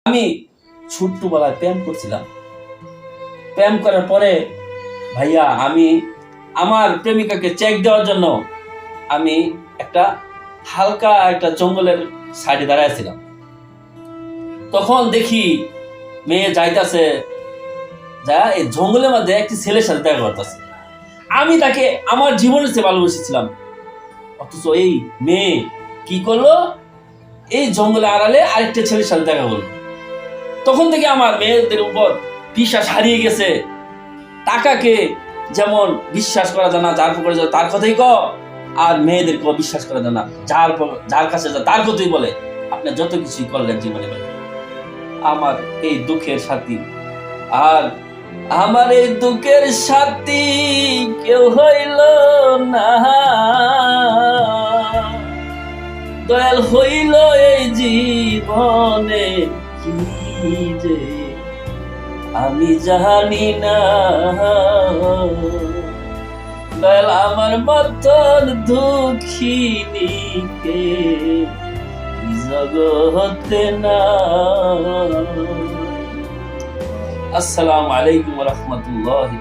আমি ছোট্টবেলায় প্রেম করছিলাম। প্রেম করার পরে ভাইয়া আমি আমার প্রেমিকাকে চেক দেওয়ার জন্য আমি একটা হালকা একটা জঙ্গলের সাইডে দাঁড়াইছিলাম। তখন দেখি মেয়ে যাইতাছে, যা এই জঙ্গলের মধ্যে একটি ছেলের সাথে দেখা করতেছে। আমি তাকে আমার জীবনের চেয়ে ভালোবেসেছিলাম, অথচ এই মেয়ে কি করলো, এই জঙ্গলে আড়ালে আরেকটা ছেলের সাথে দেখা করলো। তখন থেকে আমার মেয়েদের উপর বিশ্বাস হারিয়ে গেছে। টাকাকে যেমন বিশ্বাস করা যায় না, যার পরে যায় তার কথাই ক, আর মেয়েদেরকেও বিশ্বাস করা যায় না, যার কাছে যায় তার কথাই বলে। আপনি যত কিছুই করলেন জীবনে ভাই, আমার এই দুঃখের সাথী, আর আমার এই দুঃখের সাথী কেউ হইল না, দয়াল হইল এই জীবনে কি যে আমি জানি না। দয়াল আমার মতন দুঃখিনীকে জগতে না। আসসালামু আলাইকুম ওয়া রাহমাতুল্লাহি।